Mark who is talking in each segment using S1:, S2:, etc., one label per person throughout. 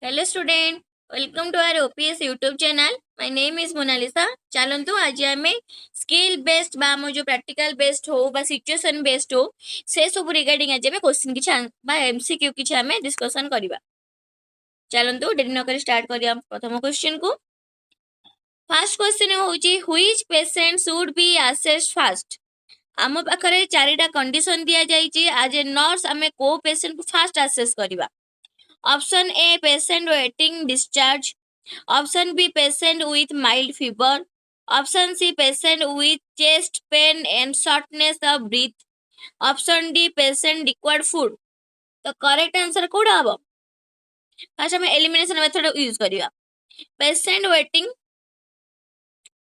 S1: Hello student, welcome to our OPS YouTube channel. My name is Monalisa. चलंतु आज आम skill based बा आम जो प्रैक्टिकल बेस्ड हो बा सिचुएशन बेस्ड हो से सब रिगार्डिंग आज आम क्वेश्चन किछि बा एमसीक्यू किछि आम डिस्कशन करबा। चलंतु डेरी न करी स्टार्ट करिया प्रथम क्वेश्चन को। फर्स्ट क्वेश्चन होची which patient should be assessed first. आम पाखरे चारिटा कंडीशन दिया जाइछि आज ए नर्स आम को पेशेंट को फर्स्ट असेस करबा। Option A patient waiting discharge. Option B patient with mild fever. Option C patient with chest pain and shortness of breath. Option D patient required food. तो correct answer कोड़ा हबो? First हम elimination method use करिया। Patient waiting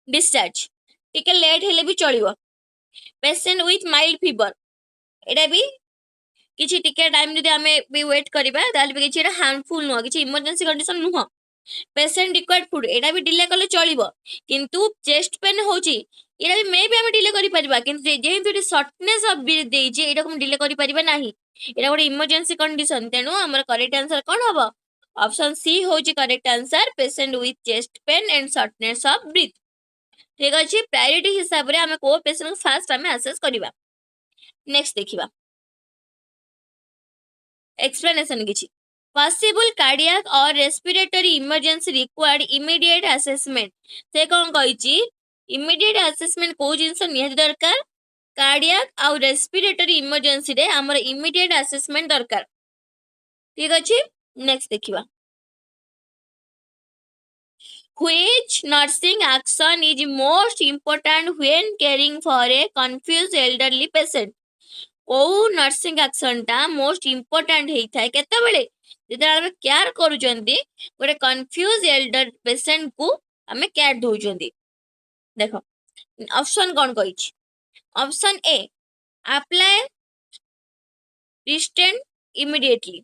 S1: discharge टिके late हेले भी चलिबो। Patient with mild fever एटा भी किछि टिके टाइम जदि हमें भी वेट करिबा ताले भी किछि हार्मफुल नुह किछि इमरजेंसी कंडीशन नुह। पेशेंट रिक्वायर्ड फूड एटा भी डिले कले चलिबो किंतु चेस्ट पेन होची एटा भी मे भी हम डिले करि परिबा किंतु जेहेतु एटी शॉर्टनेस ऑफ ब्रीथ देइछि एटा हम डिले करि परिबा नाही। एटा गोटे इमरजेंसी कंडीशन तेनु हमर करेक्ट आंसर कोन हबो? ऑप्शन सी होची correct answer patient with chest pain and shortness of breath. ठीक अछि प्रायोरिटी हिसाब रे हमें को पेशेंट फास्ट हमें असेस करिबा। नेक्स्ट देखिबा explanation किछि possible cardiac or respiratory emergency required immediate assessment से कौन कहिछि immediate assessment को जिंस निहत दरकार cardiac और respiratory emergency रे हमर immediate assessment दरकार। ठीक अछि नेक्स्ट देखिबा which nursing action is most important when caring for a confused elderly patient को नर्सिंग एक्शन टा मोस्ट इंपोर्टेंट हेइथाय केतेबेले जेते हम केयर करूचंदी गोटे कंफ्यूज एल्डर पेशेंट को हमें केयर दोचंदी। देखो ऑप्शन कोन कहिछि option A apply restraint immediately.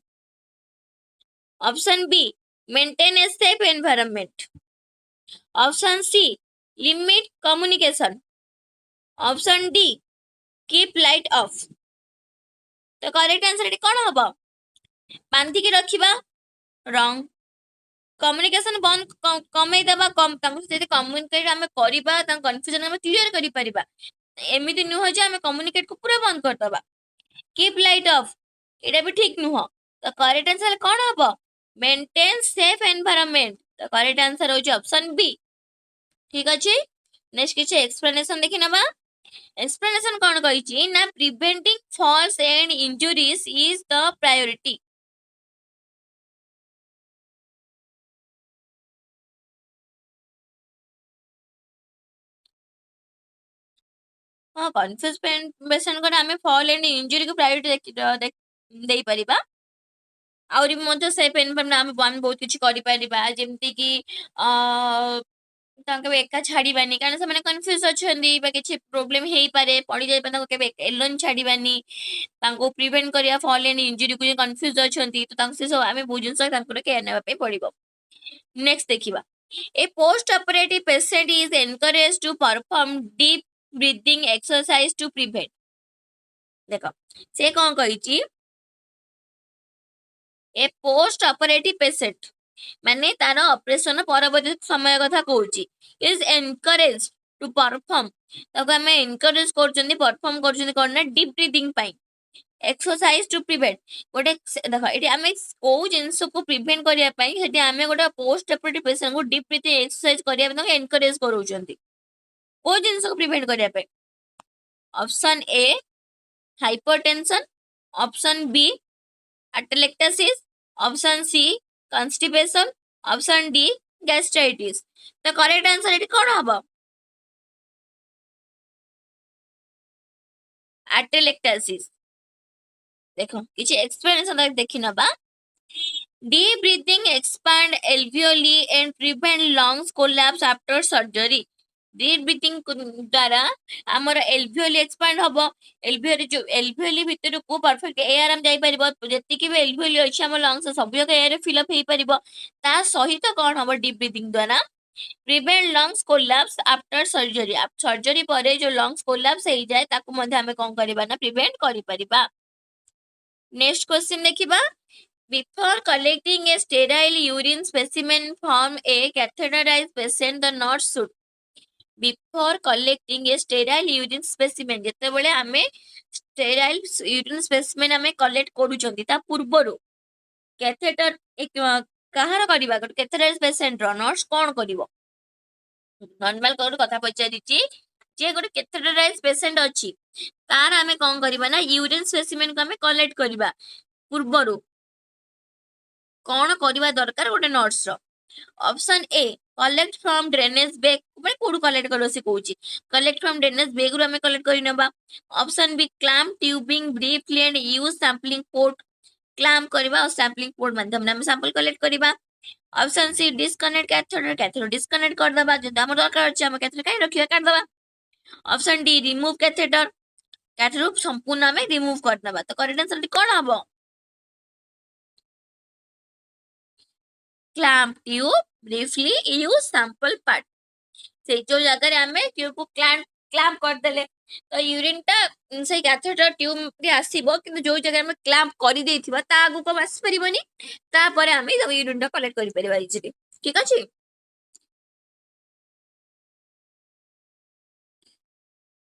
S1: Option B maintain a safe environment. Option C limit communication. Option D keep light off. तो करेक्ट आंसर एटी कोन हबो? बांधी के रखिबा रॉन्ग। कम्युनिकेशन बंद कमे देबा कम तांको से कम्युनिकेट हमें करिबा ता कंफ्यूजन हमें क्लियर करि परिबा। एमिति नुह जे हमें कम्युनिकेट को पूरा बंद कर दबा। कीप लाइट ऑफ एटा भी ठीक नुह। तो करेक्ट आंसर कोन हबो? Maintain safe environment. तो करेक्ट आंसर होची ऑप्शन बी। ठीक अछि नेक्स्ट किछ एक्सप्लेनेशन देखि नबा। एक्सप्लेनेशन कौन कहिछि ना preventing falls and injuries is the priority. हाँ कन्फ्यूज पेशेंट को आम फॉल एंड इंजुरी को प्रायोरिटी दे परिबा आउरी मध्य सेफ एनवायरनमेंट आम बहुत किछि करि परिबा जेमति कि तांके एका छाड़ीबानी कारण से माने कंफ्यूज अछंदी बा किछि प्रॉब्लम हेई पारे पड़ी जाय तांको केबे एलोन छाड़ीबानी तांको प्रिवेंट करिया फॉल एंड इंजुरी को कंफ्यूज अछंदी तो तांको से सब आमे बुझिन सक तांको केयर नेबा पे पड़िबो। नेक्स्ट देखिबा a post operative patient is encourage to perform deep breathing exercise to prevent. देखो से कौन कहिछि ए पोस्ट ऑपरेटिव पेशेंट माने तार ऑपरेशन परवर्ती समय कथा कहूची इज एनकरेज टू परफॉर्म ताको हमें एनकरेज करछन्ती परफॉर्म करछन्ती करना डीप ब्रीथिंग पाई एक्सरसाइज टू प्रिवेंट गोटे देखो एटी हमें को जिंस को प्रिवेंट करिया पाई हेटी हमें गोटे पोस्ट ऑपरेटिव पेशेंट को डीप ब्रीथिंग एक्सरसाइज करिया ताको एनकरेज करूछन्ती को जिंस को प्रिवेंट करिया पाई। Option A hypertension. Option B atelectasis. Option C constipation. Option D gastritis. तो करेक्ट आंसर एटी कोन हबो? एटेलेक्टासिस। देखो किछि एक्सप्लेनेशन देखि नबा। Deep breathing expand alveoli and prevent lungs collapse after surgery। Deep breathing द्वारा हमर एल्वियोली एक्सपैंड हबो एल्वियोली जो एल्वियोली भीतर को परफेक्ट एयर हम जाई परिबो जति कि एल्वियोली अछि हमर लंग्स सब जगह एयर फिल अप हेई परिबो ता सहित कोन हबो डीप ब्रीथिंग द्वारा prevent lungs collapse after surgery. आप सर्जरी परे जो लंग्स कोलैप्स हेई जाय ताको मध्ये हमें कोन करिबा ना प्रिवेंट करि परिबा। नेक्स्ट क्वेश्चन देखिबा Before collecting a sterile urine specimen from a catheterized patient, the nurse should. Before collecting a sterile urine specimen, ଯେତେବେଳେ ଆମେ sterile urine specimen ଆମେ collect କରୁଛନ୍ତି ତା ପୂର୍ବରୁ catheter କାହାର କରିବା ଗୋଟେ catheterized patient ର nurse କଣ କରିବ? ନର୍ମାଲ ଗୋଟେ କଥା ପଚାରିଛି ଯେ ଗୋଟେ catheterized patient ଅଛି ତାର ଆମେ କଣ କରିବା ନା ୟୁରିନ୍ ସ୍ପେସିମେନ୍ କୁ ଆମେ କଲେକ୍ଟ କରିବା ପୂର୍ବରୁ କଣ କରିବା ଦରକାର ଗୋଟେ ନର୍ସ ର option A collect from drainage ବେଗ ମାନେ କୋଉଠୁ କଲେକ୍ଟ କରିବ ସେ କହୁଛି କଲେକ୍ଟ ଫ୍ରମ ଡ୍ରେନେଜ ବେଗ ରୁ ଆମେ କଲେକ୍ଟ କରି ନେବା option B clamp tubing briefly and use sampling port clamp କରିବା ଆଉ ସାମ୍ପଲିଂ ପୋର୍ଟ ମାଧ୍ୟମରେ ଆମେ ସାମ୍ପଲ କଲେକ୍ଟ କରିବା option C disconnect catheter catheter disconnect କରିଦେବା ଯଦି ଆମର ଦରକାର ଅଛି ଆମେ କ୍ୟାଥେଟର କାହିଁ ରଖିବା କାଟିଦେବା option D remove catheter catheter ସମ୍ପୂର୍ଣ୍ଣ ଆମେ ରିମୁଭ କରିଦେବା ତ କରେକ୍ଟ ଆନ୍ସର କଣ ହବ clamp tube briefly use sample part से जो जगह आमे ट्यूब को क्लैंप करदेले तो यूरिन टा से कैथेटर ट्यूब रे आसीबो किंतु जो जगह आमे क्लैंप करि देथिबा ता आगु को आसी परिबनी ता परे आमे यूरिन टा कलेक्ट करि परिबा इजीली ठीक अछि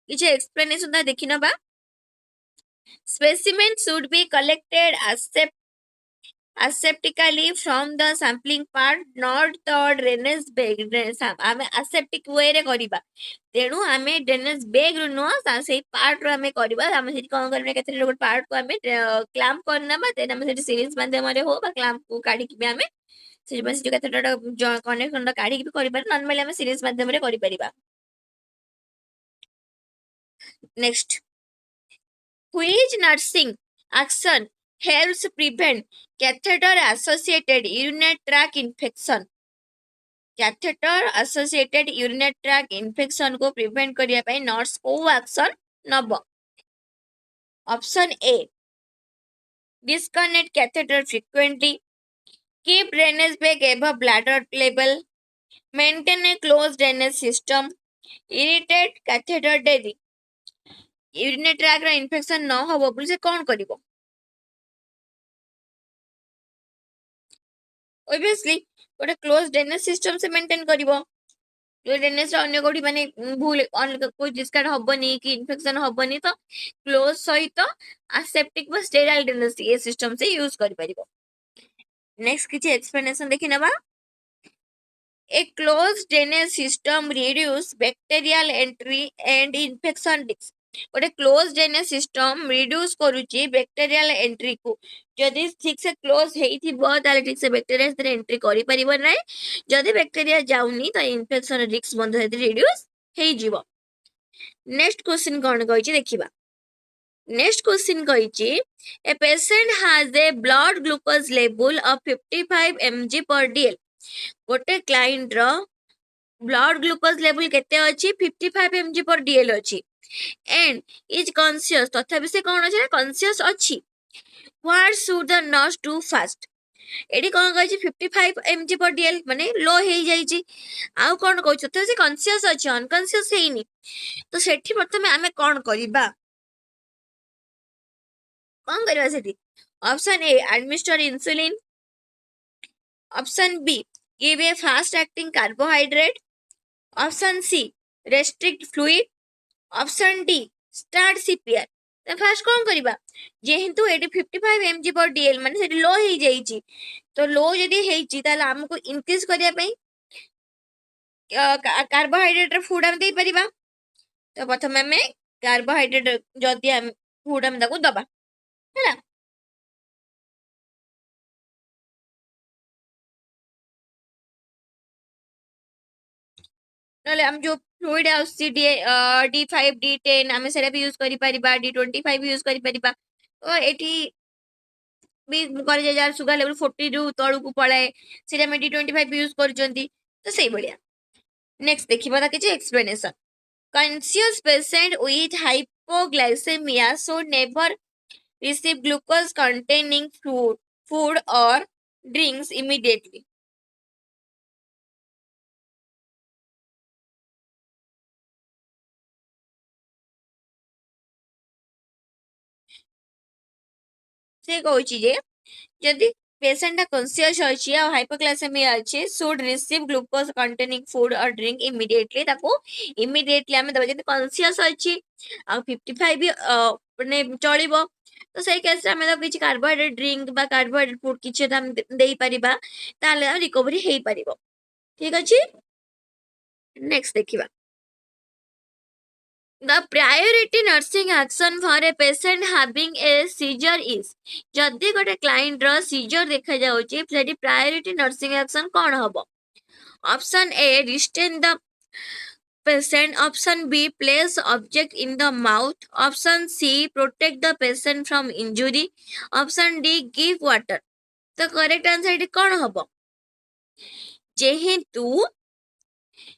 S1: किछ एक्सप्लेनेशन ता देखि नबा specimen should be collected aseptically from the sampling part not the drainage bag ଆମେ aseptic way रे करिबा तेणु आमे ड्रेनेज बैग रु नो सेही पार्ट रो आमे करिबा आमे सेठी कोन करबा केते गोट पार्ट को आमे क्लैंप करनबा देन आमे सेठी सिरिंज माध्यम रे हो बा क्लैंप को काढी कि आमे सेठी बस केते कनेक्शन काढी कि करि पार नॉर्मली आमे सिरिंज माध्यम रे करि परिबा next which nursing action helps prevent catheter associated urinary tract infection catheter associated urinary tract infection को prevent करिया पई नर्स को एक्शन नब option A disconnect catheter frequently keep drainage bag above bladder level maintain a closed drainage system irritate catheter daily urinary track रा infection न हो बोली से कौन करिवो ऑब्वियसली गोटे क्लोज ड्रेनेज सिस्टम से मेंटेन करिवो ड्रेनेज रा अन्य कोठी माने भूल कोई डिस्कार्ड हबनी कि इन्फेक्शन हबनी तो क्लोज सहित असेप्टिक व स्टेराइल ड्रेनेज ये सिस्टम से यूज करि परिवो नेक्स्ट किछि एक्सप्लेनेशन देखि नबा A closed drainage system reduce bacterial entry and infection risk गोटे क्लोज ड्रेनेज सिस्टम रिड्यूस करूची बैक्टीरियल एंट्री को जदि ठीक से क्लोज हेइथिबो ताले ठीक से बैक्टीरिया से एंट्री करि परिबो नै जदि बैक्टीरिया जाउनी त इन्फेक्शन रिस्क बंद हेति रिड्यूस हेइ जीवो नेक्स्ट क्वेश्चन कोन कहिछि देखिबा नेक्स्ट क्वेश्चन कहिछि a patient has a blood glucose level of 55 mg per dl गोटे क्लाइंट रो ब्लड ग्लूकोज लेवल केते अछि 55 mg per dl अछि एंड इज कॉन्शियस तथापि से कौन अछि कॉन्शियस अछि what should the nurse do first एडी कोन कहै छी 55 mg per dl माने लो हेइ जाई छी आउ कोन कहै छी तथापि से कॉन्शियस अछि अनकॉन्शियस हेइनी तो सेठी प्रथमे आमे कोन करिबा कोन करबा सेठी option A administer insulin option B give a fast acting carbohydrate option C restrict fluid option D start CPR तो फास्ट कौन करबा जेहेतु एटी 55 mg पर डीएल माने सेठी लो हेइ जाई छी तो लो जदी हेइ छी ताले हमको इंक्रीज करिया पई कार्बोहाइड्रेट फूड हम दे परिबा तो प्रथम हमें कार्बोहाइड्रेट जदी हम फूड हम ताको दबा हैला नले हम जो फ्लूइड आउसी D5 D10 आमे सेरा भी यूज करि परिबा D25 यूज करि परिबा तो एठी भी करे जार सुगर लेवल 40 रु तळु को पळाए सेरा में D25 यूज करजंती तो सही बढ़िया नेक्स्ट देखिबा ता किछ explanation conscious patient with hypoglycemia should never receive glucose containing food or drinks immediately से कहूची जे जदि पेशेंट कॉन्शियस अच्छी और हाइपोग्लाइसेमिया अच्छी should receive glucose containing food और ड्रिंक इमीडिएटली ताको इमीडिएटली आम दबा जब कॉन्शियस अच्छी आ 55 भी माने चलिबो तो सही केस आम किसी कार्बोहाइड्रेट ड्रिंक बा कार्बोहाइड्रेट फूड किसी दे परिबा ताले रिकवरी हेई परिबो ठीक अछि नेक्स्ट देखिबा The priority nursing action for a patient having a seizure is जदि गोटे क्लाइंट रो सीजर देखा जाउची सेठी प्रायोरिटी नर्सिंग एक्शन कोन हबो option A restrain the patient, option B place object in the mouth, option C protect the patient from injury, option D give water. तो correct answer एटी कोन हबो जेहेतु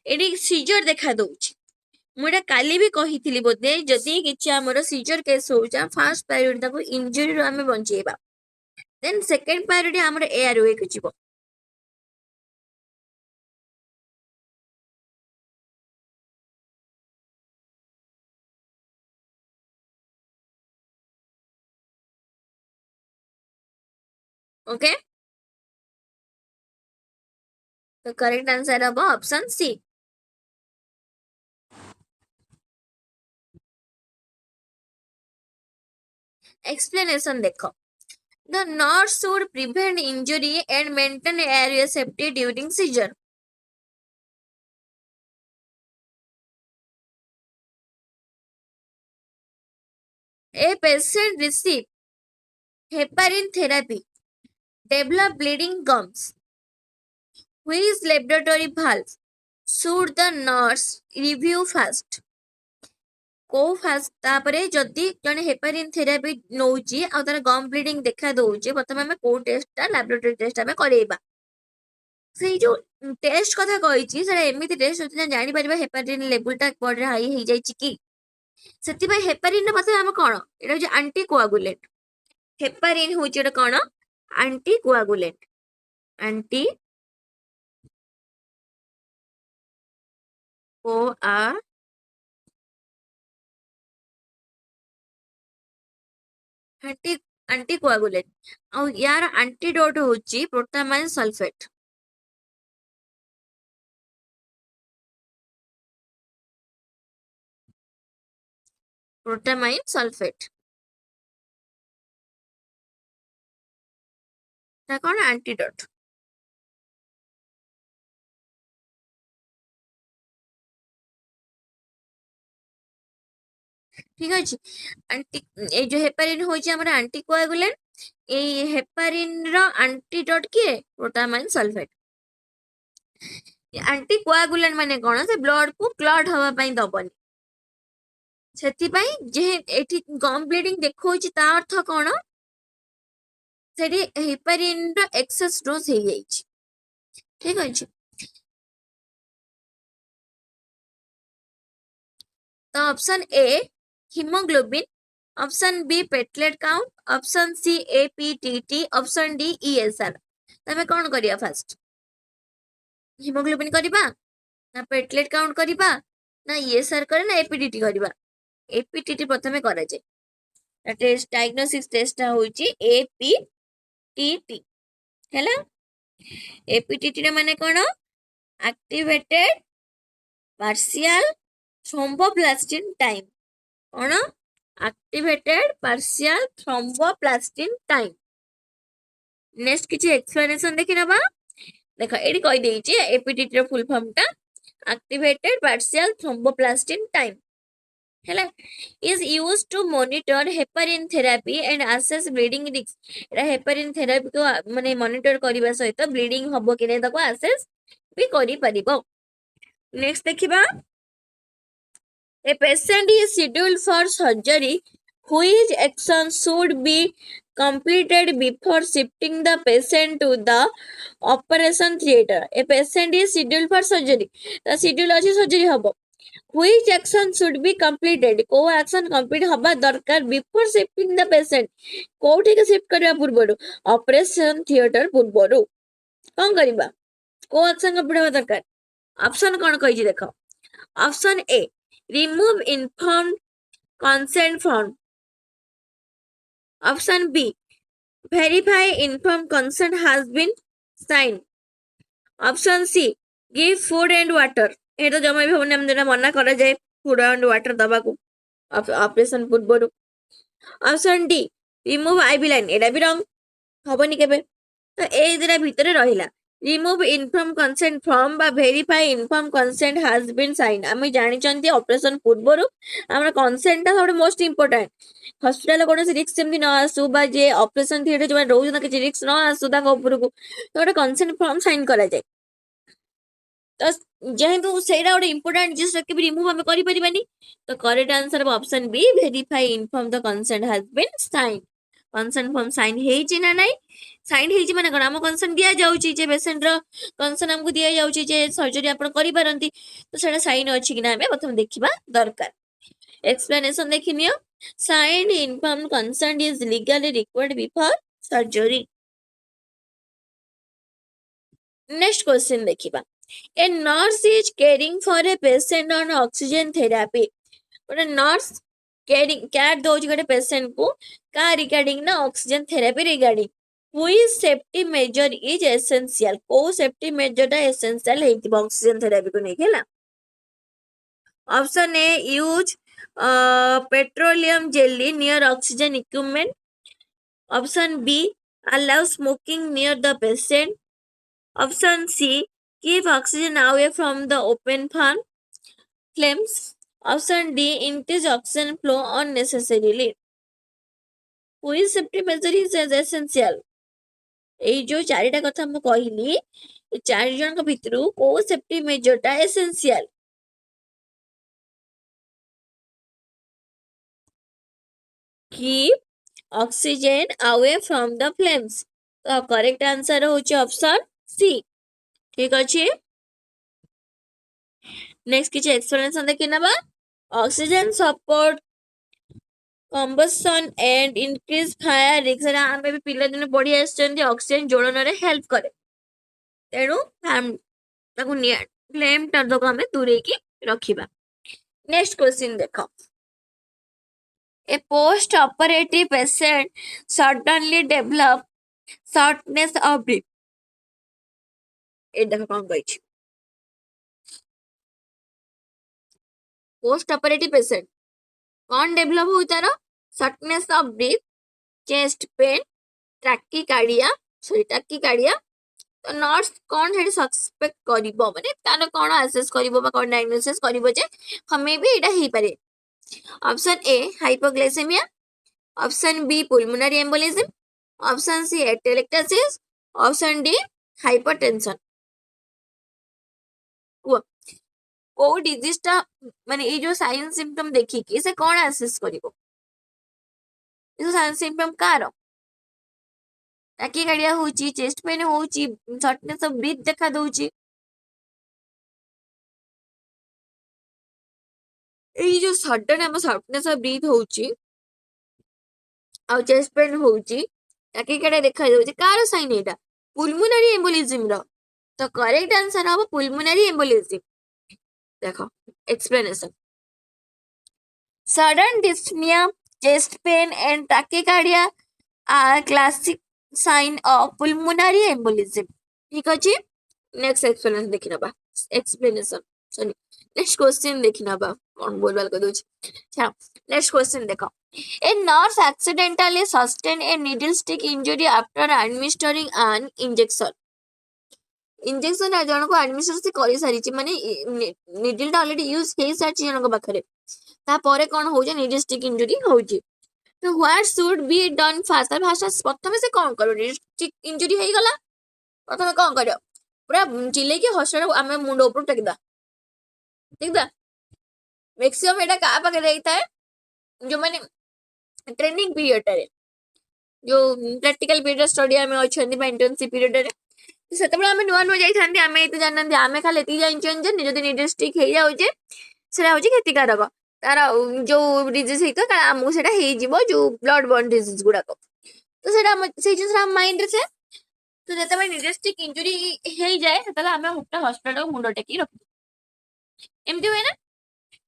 S1: एटी सीजर देखा दउची मुझे काली भी कही बोधे जदि किसी आमर सीजर केस हो फास्ट प्रायोरिटी ताको इंजरी रो आमे बंचेबा देन सेकंड प्रायोरिटी आमर एआरओए को जीवो ओके तो करेक्ट आंसर हबो ऑप्शन सी एक्सप्लेनेशन देखो The nurse should prevent injury and maintain area safety during seizure. A patient receive heparin therapy, develop bleeding gums. Which laboratory valve should the nurse review first? को fast तापरे जदि जने heparin therapy नउची आ तार गम bleeding देखा दउची प्रथम हमें को test laboratory test हमें करेबा से जो टेस्ट कथा कहिची से एमिति टेस्ट होती जानि परिबा हेपारिन लेवल टा बॉडी हाई हे जाईची की सेति भाई हेपारिन प्रथम हम कोन एटा जे एंटी कोआगुलेंट हेपारिन होची एटा कोन एंटी कोआगुलेंट एंटी कोआ एंटी एंटी कोआगुलेंट और यार एंटीडोट होची प्रोटामाइन सल्फेट प्रोटामाइन सल्फेट ता कोन एंटीडोट ठीक अछि एंटी ए जो हेपारिन होची हमर एंटी कोआगुलेंट ए हेपारिन रो एंटीडोट के प्रोटामाइन सल्फेट एंटी कोआगुलेंट माने कोन से ब्लड को क्लॉट हवा पई दबनी सेति पई जे एठी गम ब्लीडिंग देखौची ता अर्थ कोन सेठी हेपारिन रो एक्सेस डोज हे जाईची ठीक अछि तो option A haemoglobin option B platelet count option C APTT option D ESR तमे कोन करिया फर्स्ट हीमोग्लोबिन करिबा ना प्लेटलेट काउंट करिबा ना ईएसआर करे ना एपीटीटी करिबा एपीटीटी प्रथमे करा जाय टेस्ट डायग्नोसिस टेस्ट होची एपीटीटी हैला एपीटीटी रे माने कोन एक्टिवेटेड पार्शियल थ्रोम्बोप्लास्टिन टाइम कोन activated partial thromboplastin time next किछि एक्सप्लेनेशन देखि नबा देखो एडी कहि देइछि एपीटीटी रो फुल फॉर्म टा एक्टिवेटेड पार्शियल थ्रोम्बोप्लास्टिन टाइम हैला is used to monitor heparin therapy and assess bleeding risk Etah heparin therapy को माने मॉनिटर करबा सहित ब्लीडिंग हबो कि नै तको असेस भी करि परिबो नेक्स्ट देखिबा a patient is scheduled for surgery which action should be completed before shifting the patient to the operation theater a patient is scheduled for surgery the schedule अछि सर्जरी हबो which action should be completed को action complete हबा दरकार before shifting the patient कोठी के shift करबा पूर्वरु operation theatre पूर्वरु कोन करबा को एक्शन कंप्लीट हबा दरकार ऑप्शन कोन कहि देखो option A remove informed consent form option B verify informed consent has been signed. Option C, give food and water. ये तो जमा भी हमने हमने मना करा जाए फूड एंड वाटर दबा को ऑपरेशन पूर्व. Option D, remove IB line. एटा भी रंग हबनी केबे. तो ए दिरा भितरे रहिला रिमूव इनफॉर्म कंसेंट फ्रॉम बा verify inform consent has been sign. आम जानी ऑपरेशन पूर्व आम कंसेंट सब मोस्ट इंपोर्टाट. हस्पिटाल कौन रिक्स सेमती न आसू बा जे ऑपरेशन थिएटर जो रोज किसी रिक्स न आसू उपरकू तो गोटे कंसेंट फॉर्म साइन करा जाए. तो जेहेतु सेटा गोटे इंपोर्टाट जिस भी रिमूव आम करें तो correct answer option B verify inform the consent has been sign. Consent form sign हेची ना नहीं साइन हेची माने कोन हम कंसेंट दिया जाउची जे पेशेंट रो कंसेंट हमको दिया जाउची जे सर्जरी आपण करि पारंती तो सेटा साइन अछि कि ना हमें प्रथम देखिबा दरकार. एक्सप्लेनेशन देखिनियो. Sign inform consent is legally required before surgery. Next question देखिबा. A nurse is caring for a patient on oxygen therapy. गोटे नर्स केयर दौर गोटे पेशेंट को का रिगार्डिंग ना oxygen therapy regarding which safety measure is essential. को safety measure टा essential हेतिबो ऑक्सीजन थेरेपी को नहीं खेला. Option A, use petroleum jelly near oxygen equipment. Option B, allow smoking near the patient. Option C, keep oxygen away from the open flames. Option D, increase oxygen flow unnecessarily. Which safety measure is essential? এই जो चारिटा कथा मु कहली ए चार जन भितरु को safety measure टा essential. Keep oxygen away from the flames. तो करेक्ट आंसर होची ऑप्शन सी. ठीक अछि. नेक्स्ट किछ एक्सप्लेनेशन देखि नबा. Oxygen support combustion and increase fire risk. आमे भी पिला दिन पढ़ी आछन ऑक्सीजन जोड़न रे हेल्प करे. तेणु ताकू फ्लेम टर्दो को हमें दूरे की रखिबा. नेक्स्ट क्वेश्चन देखो. A post operative patient suddenly develop shortness of breath. ए देखो कौन कहि. पोस्ट ऑपरेटिव पेशेंट कौन डेवलप हो तार shortness of breath, chest pain, ट्रैकिकार्डिया तो नर्स कौन से सस्पेक्ट करिवो माने तार कौन असेस करिवो बा कौन डायग्नोसिस करिवो जे हमें भी एटा ही पारे. Option A, hypoglycaemia. Option B, pulmonary embolism. Option C, atelectasis. Option D, hypertension. को डिजीज टा माने ए जो साइन सिम्पटम देखि कि से कौन असेस करिवो. इस साइन सिम्पटम कार टाकीकार्डिया होची, चेस्ट पेन होची, शॉर्टनेस ऑफ ब्रीथ देखा दउची. ए जो सडन हम शॉर्टनेस ऑफ ब्रीथ होची आ चेस्ट पेन होची टाकीकार्डिया देखा दउची कार साइन एटा पुल्मोनरी एम्बोलिज्म रो. तो करेक्ट आंसर हो पुल्मोनरी एम्बोलिज्म. देखो explanation. Sudden dyspnea, chest pain and tachycardia are classic sign of pulmonary embolism. ठीक अछि. नेक्स्ट एक्सप्लेनेशन देखि नबा. एक्सप्लेनेशन सॉरी नेक्स्ट क्वेश्चन देखि नबा कोन बोलबाल कर दोछ. अच्छा नेक्स्ट क्वेश्चन देखो. A nurse accidentally sustained a needle stick injury after administering an injection. Injection जन को एडमिशन से करी सारी माने निडल टा ऑलरेडी यूज हे सारी जन को पाखरे तापर कौन हो निडल स्टिक इंजुरी हो. तो what should be done fast. Fast प्रथम से कौन करो निडल स्टिक इंजुरी हो गला प्रथम कौन कर पूरा चिल्ले कि हॉस्पिटल आम मुंड ऊपर टेकदा. ठीक है मैक्सिमम एटा का पाखे रहता है जो माने ट्रेनिंग पीरियड रे जो प्रैक्टिकल पीरियड स्टडी आम अच्छा इंटर्नशिप पीरियड रे से नुआ नुआ जाते आम ये जानते आम खाली ये जानछन जे जदि निडल स्टिक हो जाऊे से क्षतिकारक तार जो डिजीज होता आमको से जो ब्लड बॉर्न डिजीज गुड़ाक तो से जिन माइंड से तो जो निडल स्टिक इंजुरी हो जाए आम हॉस्पिटल मुंड टेक रख एमती हुए ना.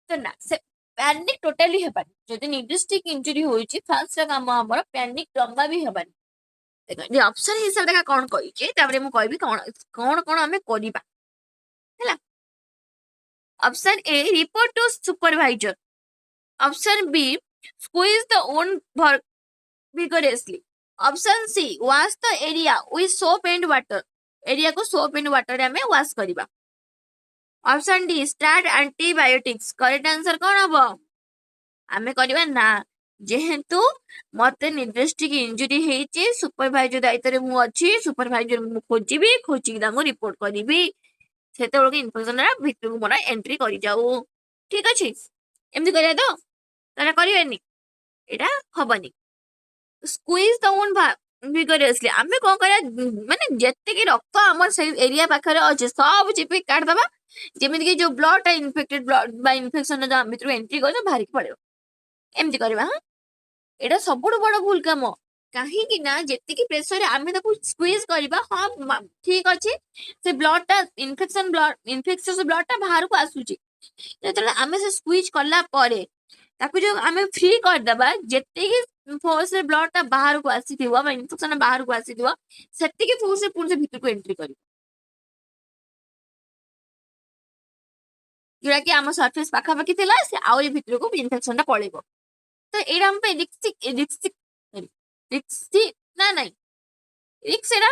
S1: तो ना से पैनिक टोटाली हेबानी. जदि निडल स्टिक इंजुरी होइछि फास्ट काम हमर पैनिक जम्मा भी हेबानी. ଦେଖ ଅପସନ ହିସାବରେ ଦେଖା କଣ କହିଛି ତାପରେ ମୁଁ କହିବି କଣ କଣ କଣ ଆମେ କରିବା ହେଲା। Option A report to supervisor, option B squeeze the wound vigorously, option C wash the area with soap and water, ଏରିଆକୁ soap and water ରେ ଆମେ wash କରିବା। Option D start antibiotics, correct answer କଣ ହବ? ଆମେ କରିବା ନା, ଯେହେତୁ ମତେ ନିର୍ଦ୍ଦିଷ୍ଟ ଇଞ୍ଜୁରି ହେଇଛି ସୁପରଭାଇଜର ଦାୟିତ୍ୱରେ ମୁଁ ଅଛି, ସୁପରଭାଇଜର ମୁଁ ଖୋଜିବି, ଖୋଜିକି ତାଙ୍କୁ ରିପୋର୍ଟ କରିବି, ସେତେବେଳକୁ ଇନଫେକ୍ସନ ଭିତରକୁ ମୋର ଏଣ୍ଟ୍ରି କରିଯାଉ। ଠିକ ଅଛି, ଏମିତି କରିବା ତ? ତାହେଲେ କରିବାନି, ଏଇଟା ହବନି। ସ୍କୁଇଜ ଦ wound vigorously, ଆମେ କଣ କରିବା ମାନେ ଯେତିକି ରକ୍ତ ଆମର ସେଇ ଏରିଆ ପାଖରେ ଅଛି ସବୁ ଚିପି କାଢିଦବା, ଯେମିତିକି ଯୋଉ ବ୍ଲଡ ଟା ଇନଫେକ୍ଟେଡ ବ୍ଲଡ ବା ଇନଫେକ୍ସନ ଭିତରୁ ଏଣ୍ଟ୍ରି କରିବ ବାହାରିକି ପଳେଇବ, ଏମିତି କରିବା। ହଁ, ଏଇଟା ସବୁଠୁ ବଡ ଭୁଲ କାମ। କାହିଁକି ନା ଯେତିକି ପ୍ରେସରରେ ଆମେ ତାକୁ ସ୍କୁଇଜ କରିବା, ହଁ ଠିକ ଅଛି, ସେ ବ୍ଲଡ ଟା ଇନଫେକ୍ସନ ବ୍ଲଡ ଟା ବାହାରକୁ ଆସୁଛି, ଯେତେବେଳେ ଆମେ ସେ ସ୍କୁଇଜ କଲା ପରେ ତାକୁ ଯୋଉ ଆମେ ଫ୍ରି କରିଦବା, ଯେତିକି ଫୋର୍ସରେ ବ୍ଲଡ ଟା ବାହାରକୁ ଆସିଥିବ ବା ଇନଫେକ୍ସନ ବାହାରକୁ ଆସିଥିବ, ସେତିକି ଫୋର୍ସରେ ପୁଣି ସେ ଭିତରକୁ ଏଣ୍ଟ୍ରି କରିବ, ଯୋଉଟା କି ଆମ ସର୍ଫେସ ପାଖାପାଖି ଥିଲା ସେ ଆହୁରି ଭିତରକୁ ଇନଫେକ୍ସନ ଟା ପଳେଇବ। ତ ଏଇଟା ଆମ ପାଇଁ ରିକ୍ସି ନା ନାଇଁ, ରିକ୍ସ ଏଇଟା।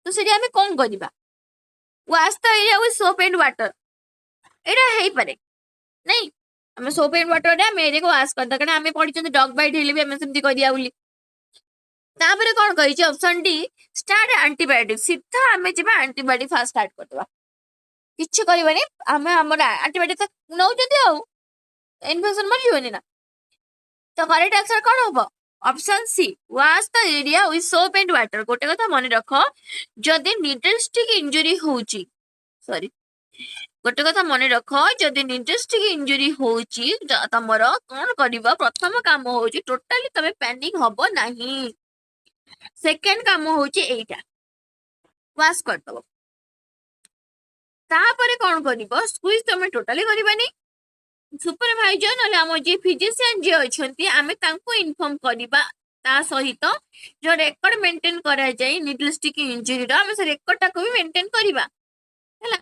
S1: ତ ସେଠି ଆମେ କଣ କରିବା? Wash the area with soap and water, ଏଇଟା ହେଇପାରେ ନାଇଁ, ଆମେ ସୋପ ଆଣ୍ଡ ୱାଟରରେ ଆମେ ଏରିଆକୁ ୱାଶ କରିଦବା, କାରଣ ଆମେ ପଢିଛନ୍ତି ଡଗ ବାଇଟ୍ ହେଲେ ବି ଆମେ ସେମିତି କରିବା ବୋଲି। ତାପରେ କଣ କହିଛି ଅପସନ ଡି ଷ୍ଟାର୍ଟ ଆଣ୍ଟିବାୟୋଟିକ, ସିଧା ଆମେ ଯିବା ଆଣ୍ଟିବାୟୋଟିକ ଫାଷ୍ଟ ଷ୍ଟାର୍ଟ କରିଦବା, କିଛି କରିବାନି, ଆମେ ଆମର ଆଣ୍ଟିବାୟୋଟିକ ନଉଛନ୍ତି ଆଉ ଇନଫେକ୍ସନ ମରିଯିବନି ନା। ତ କରେକ୍ଟ ଆନ୍ସର କଣ ହବ? Option C wash the area with soap and water. ଗୋଟେ କଥା ମନେ ରଖ, ଯଦି ନିଡଲ୍ ଷ୍ଟିକ୍ ଇଞ୍ଜୁରି ହଉଛି, ସରି, ଗୋଟେ କଥା ମନେ ରଖ, ଯଦି ନିଡଲ୍ ଷ୍ଟିକ୍ ଇଞ୍ଜୁରି ହଉଛି ତମର କଣ କରିବ? ପ୍ରଥମ କାମ ହଉଛି ଟୋଟାଲି ତମେ ପ୍ୟାନିକ ହବ ନାହିଁ, ସେକେଣ୍ଡ କାମ ହଉଛି ଏଇଟା ୱାଶ କରିଦବ। ତାପରେ କଣ କରିବ? ସ୍କୁଇଜ ତମେ ଟୋଟାଲି କରିବାନି, ସୁପରଭାଇଜର ନହେଲେ ଆମର ଯିଏ ଫିଜିସିଆନ ଯିଏ ଅଛନ୍ତି ଆମେ ତାଙ୍କୁ ଇନଫର୍ମ କରିବା, ତା ସହିତ ଯୋଉ ରେକର୍ଡ ମେଣ୍ଟେନ କରାଯାଏ ନିଡଲ୍ ଷ୍ଟିକ୍ ଇଞ୍ଜୁରିର, ଆମେ ସେ ରେକର୍ଡଟାକୁ ବି ମେଣ୍ଟେନ କରିବା ହେଲା।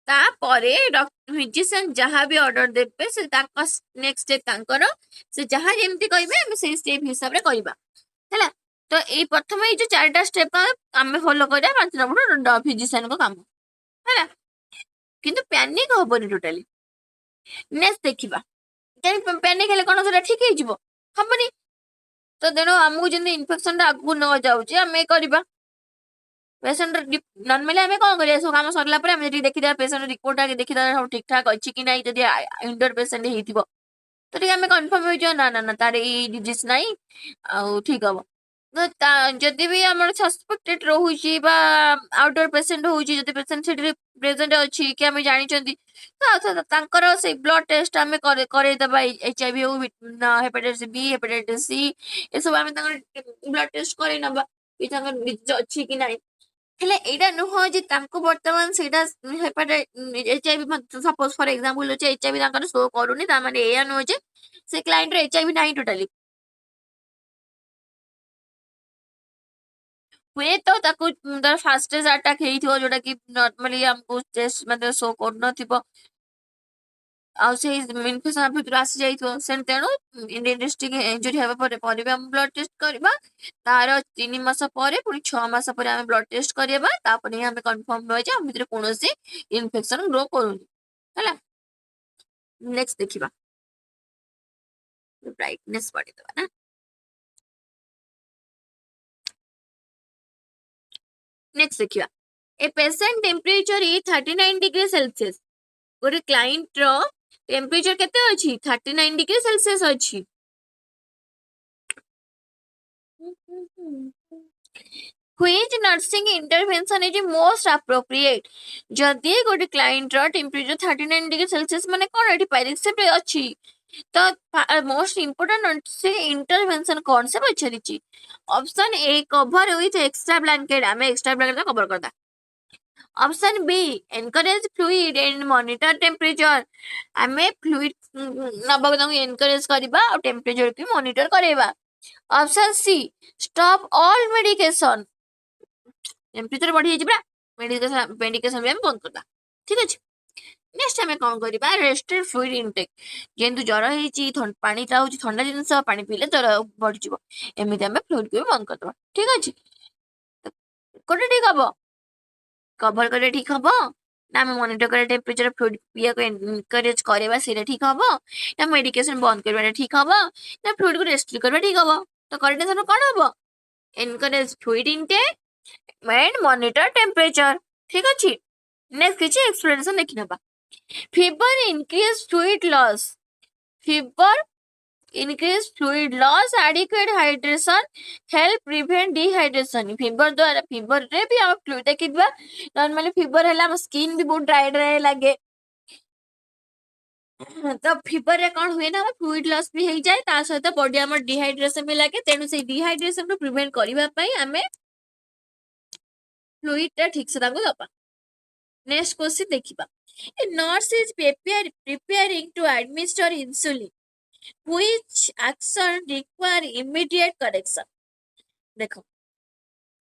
S1: ତାପରେ ଫିଜିସିଆନ ଯାହା ବି ଅର୍ଡର ଦେବେ ସେ ତାଙ୍କ ନେକ୍ସଟ ଷ୍ଟେପ ତାଙ୍କର, ସେ ଯାହା ଯେମିତି କହିବେ ଆମେ ସେଇ ଷ୍ଟେପ ହିସାବରେ କରିବା ହେଲା। ତ ଏଇ ପ୍ରଥମେ ଏଇ ଯୋଉ 4ଟା ଷ୍ଟେପ ଆମେ ଫଲୋ କରିବା, 5 ନମ୍ବର ଫିଜିସିଆନଙ୍କ କାମ ହେଲା, କିନ୍ତୁ ପ୍ୟାନିକ ହବନି ଟୋଟାଲି। ନେକ୍ସଟ ଦେଖିବା, ପ୍ୟାନିକ ହେଲେ କଣ ସେଟା ଠିକ ହେଇଯିବ? ହବନି। ତ ତେଣୁ ଆମକୁ ଯେମିତି ଇନଫେକ୍ସନ ଟା ଆଗକୁ ନ ଯାଉଛି ଆମେ କରିବା, ପେସେଣ୍ଟ ନର୍ମାଲି ଆମେ କଣ କରିବା, ସବୁ କାମ ସରିଲା ପରେ ଆମେ ଯଦି ଦେଖିଦେବା ପେସେଣ୍ଟ ରିପୋର୍ଟ ଦେଖିଦେବା ସବୁ ଠିକ ଠାକ ଅଛି କି ନାହିଁ, ଯଦି ଇନଡୋର ପେସେଣ୍ଟ ହେଇଥିବ ତ ଟିକେ ଆମେ କନଫର୍ମ ହେଇଯିବା ନା ନା ନା ତାର ଏଇ ଡିଜିଜ ନାହିଁ ଆଉ ଠିକ ହବ। ଯଦି ବି ଆମର ସସ୍ପେକ୍ଟେଡ ରହୁଛି ବା ଆଉଟଡୋର ପେସେଣ୍ଟ ହଉଛି, ଯଦି ପେସେଣ୍ଟ ସେଠି ପ୍ରେଜେଣ୍ଟ ଅଛି କି ଆମେ ଜାଣିଛନ୍ତି, ତ ତାଙ୍କର ସେଇ ବ୍ଲଡ ଟେଷ୍ଟ ଆମେ କରେଇଦବା, HIV ହଉ, ହେପାଟାଇଟିସ ବି, ହେପାଟାଇଟିସ ସି, ଏସବୁ ଆମେ ତାଙ୍କର ବ୍ଲଡ ଟେଷ୍ଟ କରେଇ ନବା କି ତାଙ୍କର ଡିଜିଜ ଅଛି କି ନାହିଁ। ହେଲେ ଏଇଟା ନୁହଁ ଯେ ତାଙ୍କୁ ବର୍ତ୍ତମାନ ସେଇଟା HIV ସପୋଜ ଫର ଏକ୍ସାମ୍ପଲ ଅଛି HIV ତାଙ୍କର ଶୋ କରୁନି, ତା ମାନେ ଏଇଆ ନୁହଁ ଯେ ସେ କ୍ଲାଇଣ୍ଟର HIV ନାହିଁ ଟୋଟାଲି। ହୁଏ ତ ତାକୁ ତାର ଫାଷ୍ଟ ଷ୍ଟେଜ ଆଟାକ ହେଇଥିବ, ଯୋଉଟା କି ନର୍ମାଲି ଆମକୁ ଟେଷ୍ଟ ମାନେ ଶୋ କରୁନଥିବ, ଆଉ ସେଇ ଇନଫେକ୍ସନ ଭିତରୁ ଆସି ଯାଇଥିବ, ତେଣୁ ଇଞ୍ଜୁରି ହେବା ପରେ ପରେ ବି ଆମେ ବ୍ଲଡ ଟେଷ୍ଟ କରିବା, ତାର 3 ମାସ ପରେ ପୁଣି 6 ମାସ ପରେ ଆମେ ବ୍ଲଡ ଟେଷ୍ଟ କରିବା, ତାପରେ ହିଁ ଆମେ କନଫର୍ମ ହୁଏ ଯେ ଆମ ଭିତରେ କୌଣସି ଇନଫେକ୍ସନ ଗ୍ରୋ କରୁନି ହେଲା। ନେକ୍ସଟ ଦେଖିବା, ବ୍ରାଇଟନେସ୍ ବଢେଇଦବା ନା। ନେକ୍ସଟ ଦେଖିବା, ଏ ପେସେଣ୍ଟ ଟେମ୍ପରେଚର ଇ 39 ଡିଗ୍ରୀ ସେଲସିୟସ, ଗୋଟେ କ୍ଲାଇଣ୍ଟର ଟେମ୍ପରେଚର କେତେ ଅଛି? 39 ଡିଗ୍ରୀ ସେଲସିୟସ ଅଛି। Which nursing intervention is most appropriate? ଯଦି ଗୋଟେ କ୍ଲାଇଣ୍ଟର ଟେମ୍ପରେଚର 39 ଡିଗ୍ରୀ ସେଲସିୟସ ମାନେ କଣ ଏଠି ପାଇରେକ୍ସେପ୍ଟ ଅଛି, ତ ମୋଷ୍ଟ ଇମ୍ପୋର୍ଟାଣ୍ଟ ନର୍ସିଂ ଇଣ୍ଟରଭେନସନ କଣ ସେ ପଚାରିଛି। Option A cover with extra blanket, ଆମେ ଏକ୍ସଟ୍ରା ବ୍ଲାଙ୍କେଟ କଭର କରିଦବା। Option B encourage fluid and monitor temperature, ଆମେ ଫ୍ଲୁଇଡ ନବାକୁ ତାଙ୍କୁ ଏନକରେଜ କରିବା ଆଉ ଟେମ୍ପରେଚର ବି ମନିଟର କରେଇବା। Option C stop all medication, temperature बढ़ी जाइए मेडिकेशन मेडिकेशन भी हम बंद करदा। ठीक अछि। नेक्स्ट आम कौन करवा रेस्टेड फ्लूइड इनटेक, जेहेतु ज्वर हो पानीटा हूँ ठंडा जिनस पानी पीले ज्वर बढ़ी एमती आम फ्लूइड को भी बंद करदे। ठीक अच्छे कोटे ठीक हम कभर कर ठीक हम ना आम मनिटर कर टेम्परेचर फ्लूइड पीया को एनकरेज करवा से ठीक हम ना मेडिकेशन बंद करवा ठीक हम ना फ्लूइड को रेस्ट्रिक्ट करवा ठीक हम। तो करेक्ट आंसर कौन हम encourage fluid intake and monitor temperature. ठीक अच्छे नेक्स्ट किसी एक्सप्लेनेशन देखि नबा। Fever increase fluid loss, fever increase fluid loss, adequate hydration help prevent dehydration। Fever द्वारा फीवर रे भी हम फ्लूइड देखिबा नॉर्मली फीवर हैला हम स्किन भी बहुत ड्राई ड्राई लागे तो फीवर रे कौन हुए ना फ्लूइड लॉस भी हो जाए ता सहित बॉडी हमर डिहाइड्रेशन भी लागे तेनु से डिहाइड्रेशन को प्रिवेंट करबा पई हमें फ्लूइड टा ठीक से ताको दबा। नेक्स्ट क्वेश्चन देखिबा a nurse is preparing to administer insulin, which action require immediate correction। देखो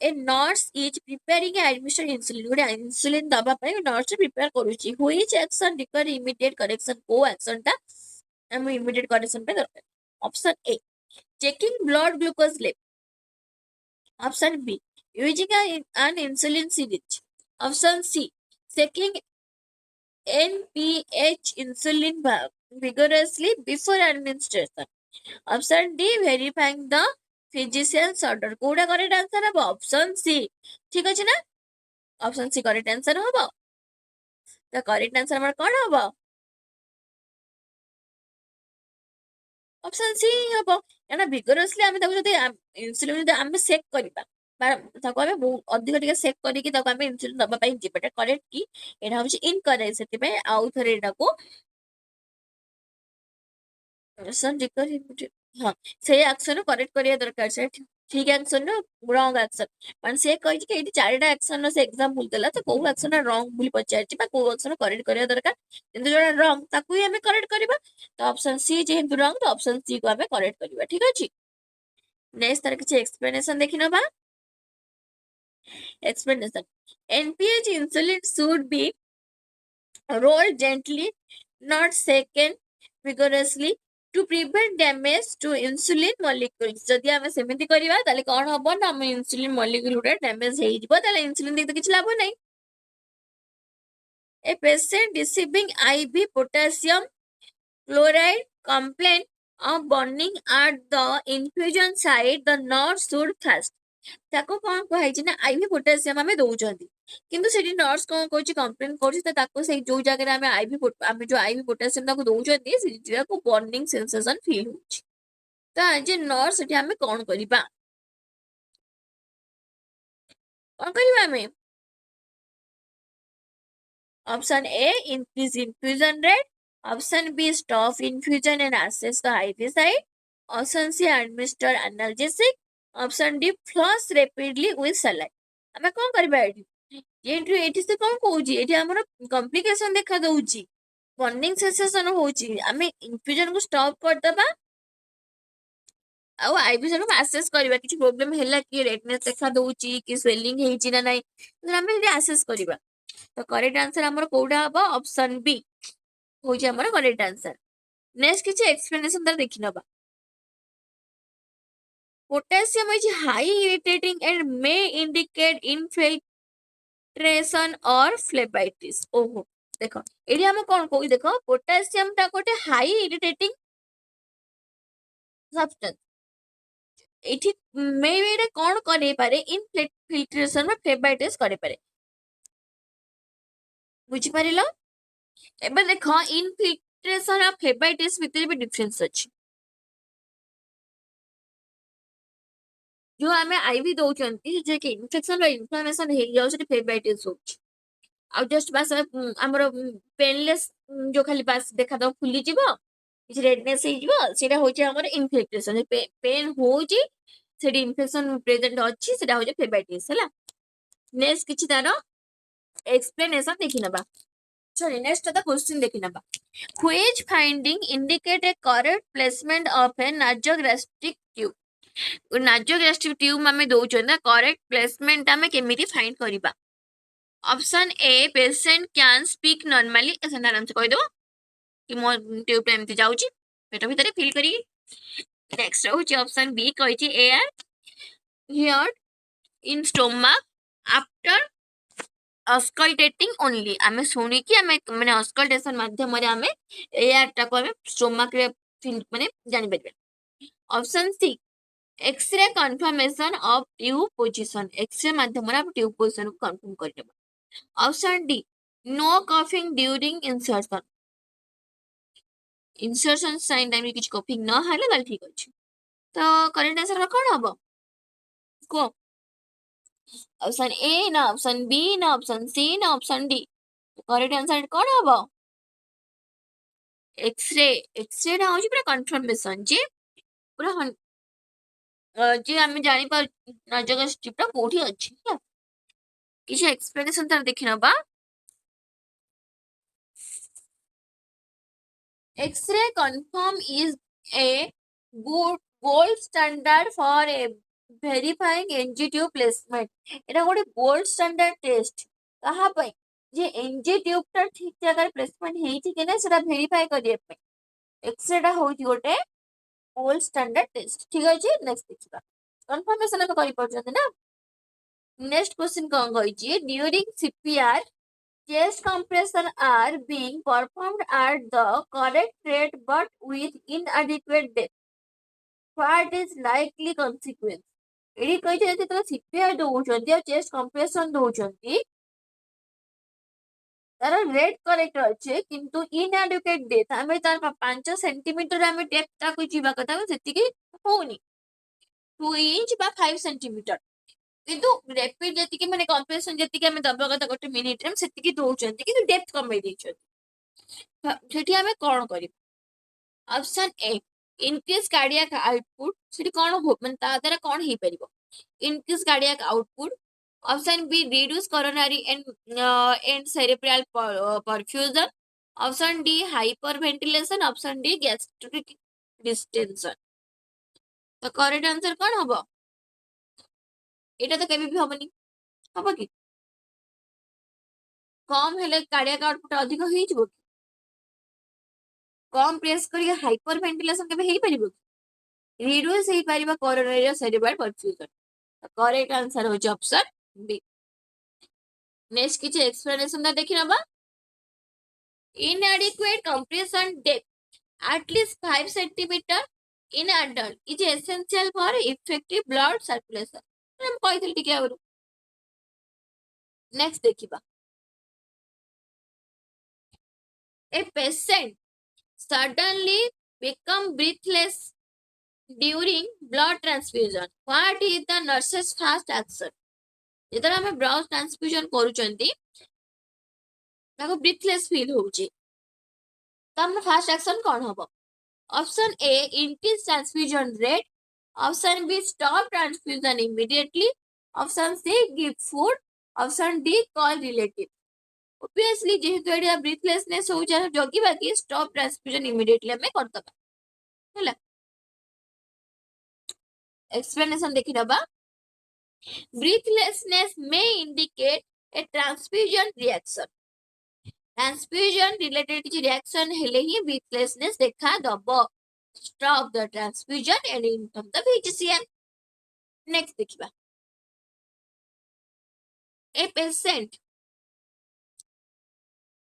S1: a nurse is preparing admission insulin गोटे इंसुलिन दबा पई नर्स प्रिपेयर करूची which action require immediate correction को एक्शन ता हम इमीडिएट करेक्शन पे दरकार। Option A checking blood glucose level, option B using an insulin syringe, option C checking NPH insulin vigorously before administration, option D verifying the physician's order। कोड़ा correct answer है option C. ठीक अछि ना option C correct answer हबो। तो correct answer हमर कोन हबो option C हबो एना vigorously हम ताको जदि इंसुलिन जदि हम चेक करबा ताको हम अधिक अधिक चेक करिकि ताको हम इंसुलिन दबा पई जिबाटा करेक्ट कि एना होछि इनकरेक्ट सेति पे आउ थरे एटा को एक्शन रिकवर हाँ से एक्शन करेक्ट करिया दरकार से ठीक एक्शन रॉन्ग एक्शन मान से कहि कि एटी चारटा एक्शन से एग्जांपल देला तो को एक्शन रॉन्ग बोली पचारछि बा को एक्शन करेक्ट करिया दरकार किंतु जोड़ा रॉन्ग ताकू ही हमें करेक्ट करबा। तो ऑप्शन सी जेहेतु रॉन्ग तो ऑप्शन सी को हमें करेक्ट करबा। ठीक अछि नेक्स्ट तार किछि एक्सप्लेनेशन देखि नबा। Explanation NPH insulin should be rolled gently not shaken vigorously to prevent damage to insulin molecules। जदि आमे सेमिति करिवा ताले कोन हबो ना हम इंसुलिन मॉलिक्यूल उडा डैमेज हे जिवो ताले इंसुलिन देख किछ लाभ नै। A patient receiving IV potassium chloride complaint of burning at the infusion site the nurse should fast। ताको कोन कहै छै ना IV पोटेशियम हमें दउचंदी किंतु सेठी नर्स कोन कहै कंप्लेन करछि त ताको से जो जगह रे हमें हमें जो IV पोटेशियम ताको दउचंदी से को बर्निंग सेंसेशन फील होछि। तो जे नर्स सेठी हमें कोन करिबा कोन करिबा हमें option A increase infusion rate, option B stop infusion and access the IV site, option C administer analgesic, option D flush rapidly with saline. हमें कोन करबा एठी एठी से कोन कहउची एठी हमर कॉम्प्लिकेशन देखा दउची बर्निंग सेंसेशन होउची हमें इन्फ्यूजन को स्टॉप कर दबा आउ आईवी से एसेस करबा किछि प्रॉब्लम हैला कि रेडनेस देखा दउची कि स्वेलिंग हेची ना नै हमें एठी एसेस करबा। तो करेक्ट आंसर हमर कोडा हबो ऑप्शन बी होची हमर करेक्ट आंसर। नेक्स्ट किछि एक्सप्लेनेशन दर देखि नबा। Potassium is high irritating and may indicate infiltration और फ्लेबाइटिस। ओहो देखो एडी हम कोन कोइ देखो पोटेशियम ता कोटे हाई इरिटेटिंग सब्सटेंस एठी मे रे कोन करे पारे इनफिल्ट्रेशन में फ्लेबाइटिस करे पारे बुझि परिलो। एबे देखो इनफिल्ट्रेशन और फ्लेबाइटिस भितर भी डिफरेंस अछि। जो हमें आईवी दउचंती जे कि इन्फेक्शन और इन्फ्लेमेशन हे जाउ से फ्लेबाइटिस होछि आ जस्ट बस हमर पेनलेस जो खाली बस देखा दो फुली जीवो किछ रेडनेस हे जीवो सेटा होछि हमर इन्फेक्टेशन पेन होछि सेडी इन्फेक्शन प्रेजेंट अछि सेटा होछि फ्लेबाइटिस हला। नेक्स्ट किछि तारो एक्सप्लेनेशन देखि नबा। सॉरी नेक्स्ट द क्वेश्चन देखि नबा। Which finding indicate a correct placement of a nasogastric tube, nasogastric tube आम दौरान करेक्ट प्लेसमेंट आम केमी फाइंड करवा option A patient can speak normally आराम से कहीदेव कि मो ट्यूब एमती जाऊँगी पेट भितर फिल करी नेक्स्ट हूँ ऑप्शन बी कही air hear in stomach after auscultating only आम शुणिकी आम मैंने अस्कल्टेशन माध्यम एयर टाक आम स्टोमक रे फिल माने जानि परिबे option C X-ray confirmation of tube position X-ray माध्यम आप ट्यूब पोजीशन को कन्फर्म कर option D no coughing during insertion insertion साइन टाइम किसी कफिंग न हेले ताले ठीक अछि तो करेक्ट आंसर कोन हबो को ऑप्शन ए ना ऑप्शन बी ना ऑप्शन सी ना ऑप्शन डी करेक्ट आंसर कोन हबो एक्सरे एक्सरे ना होची पूरा कन्फर्मेशन जे पूरा जे आम जानी पर जगह स्ट्रिपटा कोठी अछि किसी एक्सप्लेनेशन तार देखि नबा X-ray confirm is a good gold standard for a verifying NG tube placement एटा गोटे गोल्ड स्टैंडर्ड टेस्ट कहा पई जे एनजी ट्यूब ठीक जगह प्लेसमेंट हेछि कि नै सेटा वेरीफाई करिए पे एक्सरे टा होछि गोटे गोल्ड स्टैंडर्ड टेस्ट ठीक अछि नेक्स्ट देखिबा कंफर्मेशन हम करि पड़छन ना नेक्स्ट क्वेश्चन कौन कही during CPR chest compression are being performed at the correct rate but with inadequate depth. What is likely consequence? एडी कही जे सीपीआर दउछंती और चेस्ट कंप्रेशन दउछंती तार रेट करेक्ट अच्छे किंतु इनएडुकेट डेथ आम तार 5 सेंटीमीटर आम डेप्थ ताको जीवा कथा सेतिकी होनी 2 इंच बा 5 सेंटीमीटर किंतु रैपिड जतिकी माने कंप्रेशन जतिकी आम दबा कथा गोटे मिनिट रे सेतिकी दउछंती किंतु डेप्थ कमै दैछंती सेठी आम कोन करी option A increase cardiac output सेठी कोन हो माने ता द्वारा कोन हे परिबो increase cardiac output option B reduce coronary and cerebral perfusion option D hyperventilation option D gastric distension तो करेक्ट आंसर कोन हबो एटा तो केबे भी हबनी हबो कि कम हेले कार्डियक आउटपुट अधिक हेइ जबो कम प्रेस करी हाइपर वेंटिलेशन केबे हेइ परिबो रिड्यूस हेइ परिबा coronary cerebral perfusion correct answer हो ऑप्शन बी नेक्स्ट किछि एक्सप्लेनेशन दा देखि नबा inadequate compression depth at least 5 centimeter in adult is essential for effective blood circulation हम कहिथिल टिके आउर नेक्स्ट देखिबा a patient suddenly become breathless during blood transfusion what is the nurse's first action जेतरा हमें blood transfusion करूचंती ताको breathless feel होउची त हम first action कोन हबो option A increase transfusion rate option B stop transfusion immediately option C give food option D call relative obviously जेहेतु एडिया breathlessness हो जाय जगी बाकी स्टॉप ट्रांसफ्यूजन इमीडिएटली हमें करतबा हैला एक्सप्लेनेशन देखि दबा breathlessness may indicate a transfusion reaction transfusion related किछि reaction हेले ही breathlessness देखा दबो stop the transfusion and inform the physician next देखिबा a patient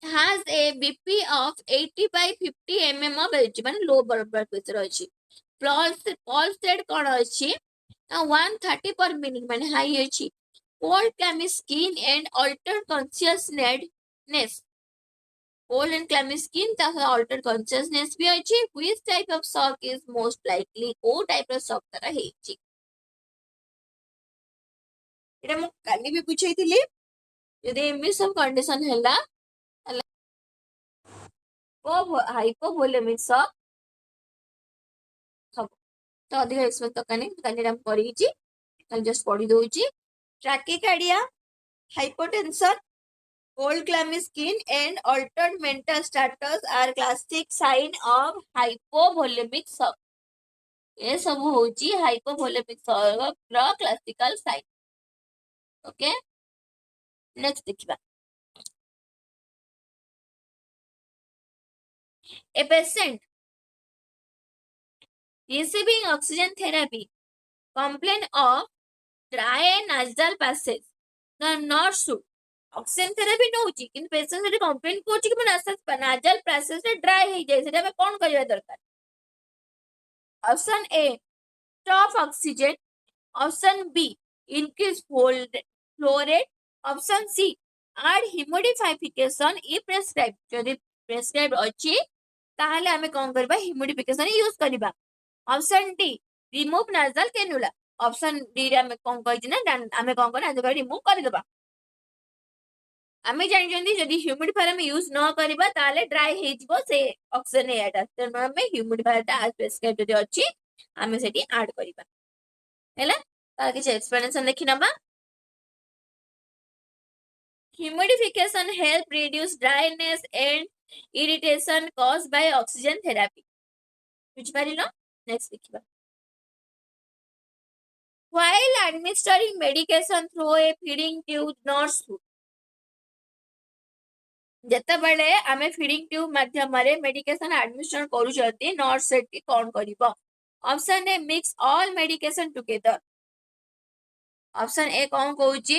S1: has a BP of 80 by 50 mm of H1 low blood pressure अछि pulse rate कोन अछि 130 per minute माने high अछि cold clammy skin and altered consciousness cold and clammy skin ता altered consciousness भी अछि which type of shock is most likely को type of shock तरा हेछि एटा मु काली भी पूछैथिली यदि एमि सब कंडीशन हैला को हाइपोवोलेमिक शॉक सब तो अधिक एक्सपेक्ट तो कने काली हम करिछि काली जस्ट पढी दोछि ट्रैकिकार्डिया hypotension cold clammy skin and altered mental status are classic sign of hypovolemic shock ये सब होची हाइपोवोलेमिक स्ट्रोक ର क्लासिकल साइन। ओके नेक्स्ट देखिबा। A patient receiving oxygen therapy complain of dry nasal passage, the nurse should oxygen therapy नउची किंतु patient से complain Kochi कि नाजल passage रे ड्राई हे जाय सेटा में कोन करिया दरकार। Option A stop oxygen, option B increase flow rate, option C add humidification if prescribed। जदि प्रेस्क्राइब अछि ताहले हमें कोन करबा ह्यूमिडिफिकेशन यूज करबा। Option D remove nasal cannula, option D रे हमें कोन कहि ना हमें कोन कर नाजल रिमूव कर देबा। आमे जानछन्ती जदि ह्यूमिडिफायर हम यूज न करबा ताले ड्राई हे जिवो से ऑक्सीजन एटा तेन हमें ह्यूमिडिफायर ता आज प्रेस्क्राइब जदि अछि हमें सेठी ऐड करबा। हैला तार किछ एक्सप्लेनेशन देखि नबा। Humidification help reduce dryness and irritation caused by oxygen therapy। बुझ पारिलो नेक्स्ट देखिबा। While administering medication through a feeding tube, nurse should ଯେତେବେଳେ ଆମେ ଫିଡିଂ ଟ୍ୟୁବ ମାଧ୍ୟମରେ ମେଡିକେସନ ଆଡମିନିଷ୍ଟ୍ରେସନ କରୁଛନ୍ତି ନର୍ସ ସେଠି କଣ କରିବ। Option A mix all medication together, option A କଣ କହୁଛି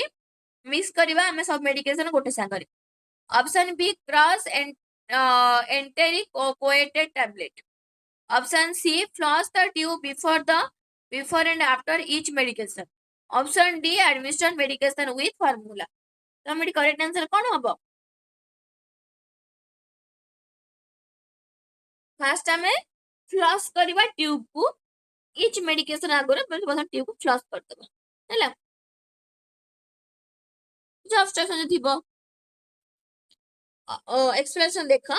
S1: ମିକ୍ସ କରିବା ଆମେ ସବୁ ମେଡିକେସନ ଗୋଟେ ସାଙ୍ଗରେ। Option B crush enteric coated tablet, option C flush the tube before and after each medication, option D administer medication with formula. तो हम correct answer कौन हम। फास्ट आम फ्लश करवा ट्यूब को इच मेडिकेशन आगे ट्यूब को फ्लश करदे है ऑब्स्ट्रक्शन थी एक्सप्रेशन देख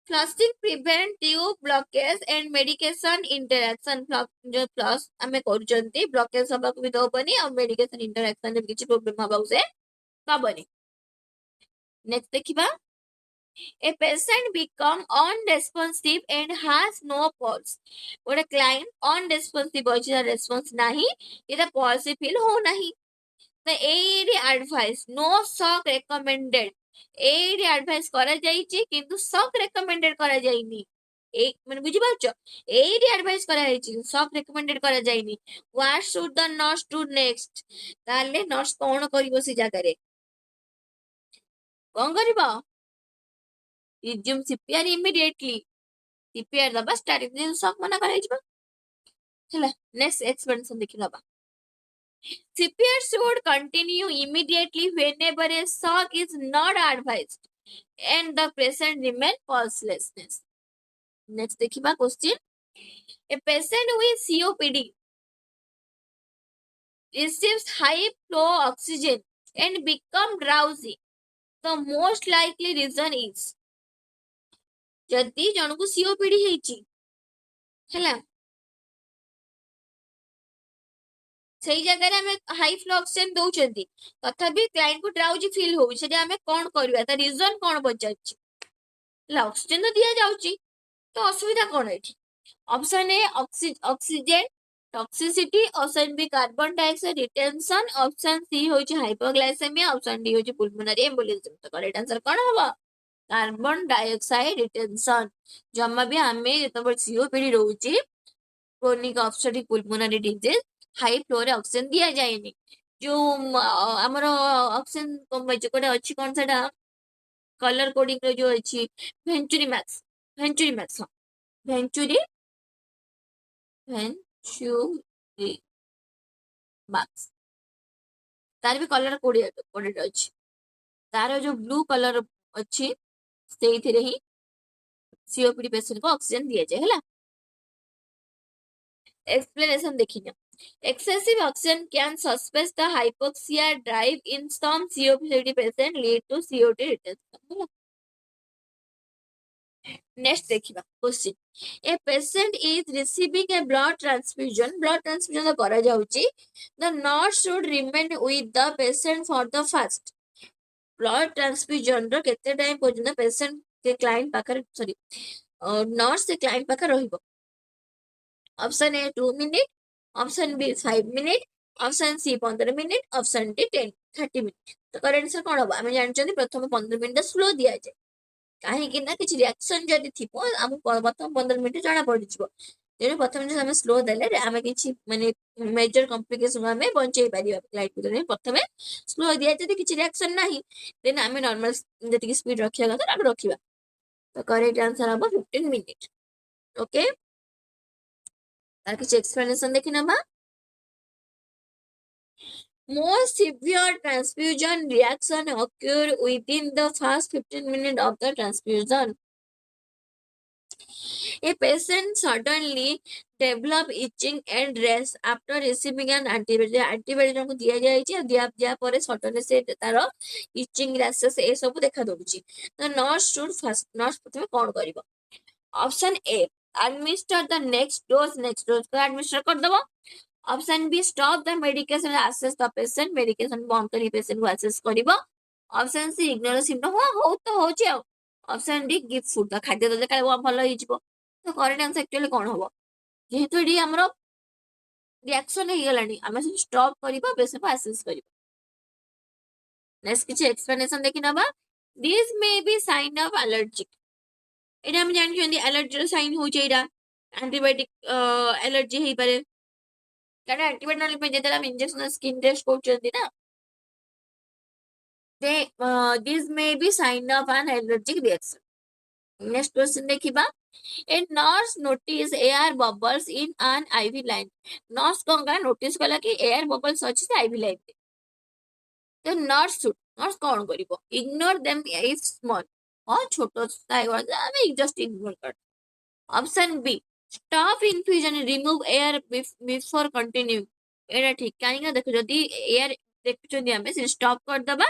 S1: flushing prevent tube blockage and medication interaction जो फ्लश आम कर ब्लॉकेज हवा भी दबनी और मेडिकेशन इंटरैक्शन किसी प्रोब्लेम हवा से दबनी। नेक्स्ट देखिबा। A patient become unresponsive and has no pulse। गोटे क्लाइंट unresponsive अछि रेस्पॉन्स नाही एटा पल्स फील हो नाही तो एरी एडवाइस नो शॉक रेकमेंडेड। एरी एडवाइस करा जाईची किंतु शॉक रेकमेंडेड करा जाईनी। एक माने बुझी पाछो एरी एडवाइस करा जाईची शॉक रेकमेंडेड करा जाईनी। What should the nurse do next, ताले नर्स कोन करिवो से जगह रे कोन करबो resume CPR immediately। CPR दबा स्टार्टिंग दिन शॉक मना कराई जबा हैला। नेक्स्ट एक्सप्लेनेशन देखि नबा। CPR should continue immediately whenever a shock is not advised and the patient remain pulselessness। Next देखिबा question. A patient with COPD receives high flow oxygen and become drowsy, the most likely reason is। जदि जन को COPD हेची हैला सही जगह रे हमें हाई फ्लो ऑक्सीजन दउचंती तथापि क्लाइंट को ड्राउजी फील हो से हमें कोन करबा ता रीजन कोन बचाची ला ऑक्सीजन तो दिया जाउची तो असुविधा कोन एठी। Option A oxygen toxicity, option B carbon dioxide retention, option C होची हाइपोग्लाइसेमिया, ऑप्शन डी होची पुल्मोनरी एम्बोलिज्म। तो करेक्ट आंसर कोन होबा कार्बन डाइऑक्साइड रिटेंशन। जम्मा भी हमें जतबर सीओपीडी रहउची chronic obstructive pulmonary disease high flow रे ऑक्सीजन दिया जाएनी। जो हमर ऑक्सीजन कम बचे कोटे अछि कोन सेटा कलर कोडिंग रो जो अछि वेंचुरी मैक्स वेंचुरी मैक्स तार भी कलर कोडेड अछि तार जो ब्लू कलर अछि सेइथिरे ही सीओपीडी पेशेंट को ऑक्सीजन दिया जाए हैला। Explanation देखिना। Excessive oxygen can suppress the hypoxia drive in some COPD patient lead to COD retention। Next देखिबा question. A patient is receiving a blood transfusion तो करा जाउची the nurse should remain with the patient for the first. Blood transfusion रो केते time पर्यंत patient के client पाखर sorry nurse से क्लाइंट पाखर रहिबो option A 2 minute, option B 5 minute, option C 15 minute, option D 30 minute. तो करेक्ट आंसर कौन हम? आम जानते प्रथम 15 मिनिट स्लो दि जाए कहीं किसी रिएक्शन जदि थी आमको प्रथम 15 मिनिट जना पड़ तेणु प्रथम जो आम स्लो देले आम कि माने मेजर कॉम्प्लिकेशन आम बचे पार लाइट प्रथम स्लो दिया किसी रिएक्शन ना देन आम नॉर्मल जी स्पीड रखा कथा रखा। तो करेक्ट आंसर हम 15 मिनिट। ओके तार किसी एक्सप्लेनेशन देखि नबा। Most severe transfusion reaction occur within the first 15 minutes of the transfusion. A patient suddenly develop itching and rash after receiving an antibiotic. Antibiotic को दिया जाए दिया पर सडनली से तार itching rashes ए सब देखा दउची। तो नर्स शुड फर्स्ट नर्स प्रथमे कोन करिवो? Option A administer the next dose को administer कर दबो। Option B stop the medication assess the patient medication बंद करी पेशेंट को असेस करिवो। ऑप्शन सी इग्नोर सिम्पटम हो तो होची। ऑप्शन डी गिव फूड द खाद्य देले काले भल होई जिवो। तो करेक्ट आंसर एक्चुअली कोन होबो? जेहेतु एडी हमरो रिएक्शन हे गलानी आमे स्टॉप करिवो पेशेंट को असेस करिवो। नेक्स्ट किछि एक्सप्लेनेशन देखि नबा। This may be sign of allergic. एटा हम जानि छथि एलर्जी साइन होची एटा एंटीबायोटिक एलर्जी हे पारे कारण एंटीबायोटिक पे जेते हम इंजेक्शन स्किन टेस्ट करछथि ना they this may be sign of an allergic reaction. Next question देखिबा। A nurse notice air bubbles in an IV line. Nurse कोंगा नोटिस कला कि एयर बबल्स अछि से आईवी लाइन रे। तो नर्स कोन करिवो? इग्नोर देम इफ स्मॉल और छोटो साइ हम जस्ट इग्नोर कर। Option B stop infusion remove air before continue. एटा ठीक काहे देखो जदी एयर देखुछन हम से स्टॉप कर दबा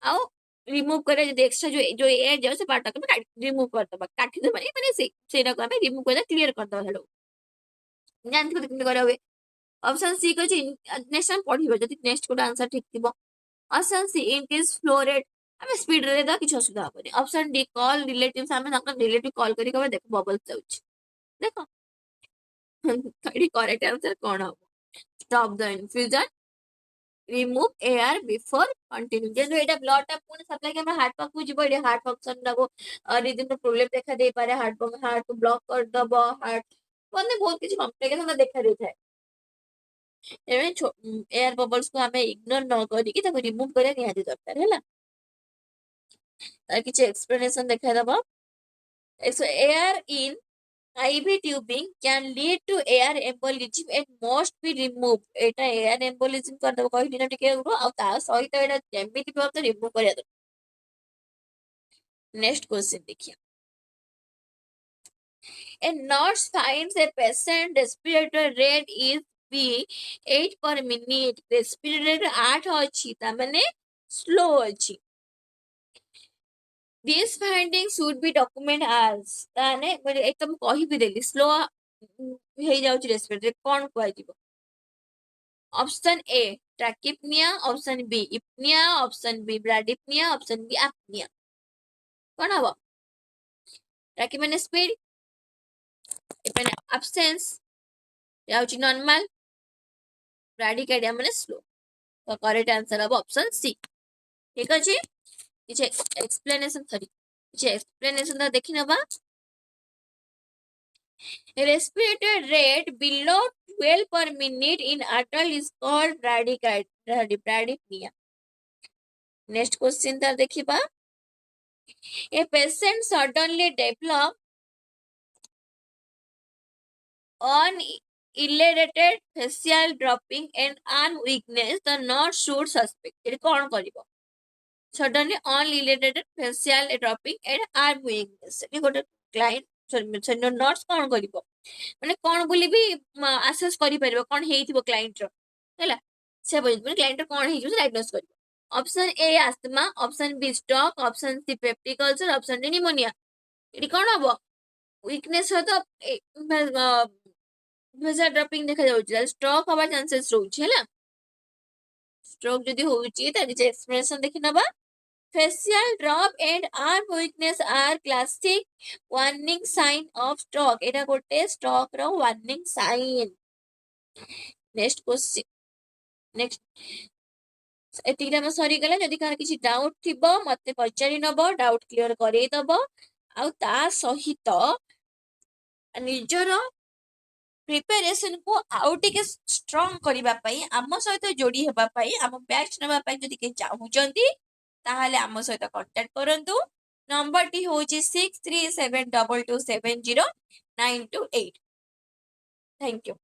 S1: आउ रिमूव करे जदी एक्स्ट्रा जो एयर जाउ से पार्ट को रिमूव कर दबा काटी दे माने सेना को हमें रिमूव कर क्लियर कर दबा हेडो जानथि केमति करे हुए। ऑप्शन सी कहछि नेक्स्ट टाइम पढिबो जदी नेक्स्ट को आंसर ठीक थिबो। Option C increase flow rate हमें स्पीड रे दा किछ असुविधा होबनी। ऑप्शन डी कॉल रिलेटिव्स हमें ताका रिलेटिव कॉल करी कहबे देखो बबल्स जाउछ देखो करेक्ट आंसर कौन हो? Stop the infusion remove air before continue. जेनु एटा ब्लड टा पुनी सप्लाई के हार्ट पाक जिवो एटा हार्ट फंक्शन नको रिदम प्रॉब्लम देखा दे पारे हार्ट को ब्लॉक कर दबो हार्ट माने बहुत किछ कॉम्प्लिकेशन देखा दे थाए। एमे एयर बबल्स को हमें इग्नोर न करी कि ताको रिमूव करे निहाती दरकार हैला। तार किछ एक्सप्लेनेशन देखा दबो। Air in IV tubing can lead to air embolism and must be removed. Etah air embolism कर दबो कहि दिन टिके उरो आ ता सहित एटा जेमिति भी तो रिमूव करिया दो। नेक्स्ट क्वेश्चन देखिए। A nurse finds a patient respiratory rate is be 8 per minute. Respiratory 8 अछि ता माने स्लो अछि। These findings should be documented as ताने म्हणजे एकदम कहि भी देली स्लो हे जाउची रेस्पिरेटरी कोन कहै दिबो। Option A tachypnea, option B eupnea, option B bradypnea, option B apnea. कोन हबो? ट्रैकिप माने स्पीड माने एब्सेंस जाउची नॉर्मल ब्राडिकार्डिया माने स्लो। तो करेक्ट आंसर हबो ऑप्शन सी। ठीक अछि किछ एक्सप्लेनेशन किछ एक्सप्लेनेशन देखि नबा। Respiratory rate below 12 per minute in adult is called bradycardia. Next question ता देखिबा। A patient suddenly develop unrelated facial dropping and arm weakness. The nurse should suspect. Etah cone करिवो? Suddenly unrelated facial dropping and arm weakness. एटा गोटे client sir nurse कोन करिवो? माने कोन बोली भी assess करि परिबो कोन हेइथिबो client रो हैला से बोली क्लाइंट रो कोन हेइजो डायग्नोस करिवो। Option A asthma, option B stroke, option C peptic ulcer, option D pneumonia. एटी कोन हबो? वीकनेस हो तो फेशियल ड्रॉपिंग देखा जाउची स्ट्रोक हवा चांसेस रहउची हैला। स्ट्रोक जदी होउची त किछ एक्सप्रेशन देखि नबा। facial drop and arm weakness are classic warning sign of stroke. এটা ଗୋଟେ stroke ର warning sign. Next question. Next. ଏତିକି ଆମ ସରିଗଲା। ଯଦି କାହାର କିଛି ଡାଉଟ୍ ଥିବ ମତେ ପଚାରି ନବ, ଡାଉଟ୍ କ୍ଲିୟର କରେଇଦବ। ଆଉ ତା ସହିତ ନିଜର ପ୍ରିପାରେସନ୍ କୁ ଆଉ ଟିକେ ଷ୍ଟ୍ରଙ୍ଗ କରିବା ପାଇଁ, ଆମ ସହିତ ଯୋଡ଼ି ହେବା ପାଇଁ, ଆମ ବ୍ୟାଚ୍ ନେବା ପାଇଁ ଯଦି କେହି ଚାହୁଁଛନ୍ତି ତାହେଲେ ଆମ ସହିତ କଣ୍ଟାକ୍ଟ କରନ୍ତୁ। ନମ୍ବରଟି ହେଉଛି 6372270928। Thank you.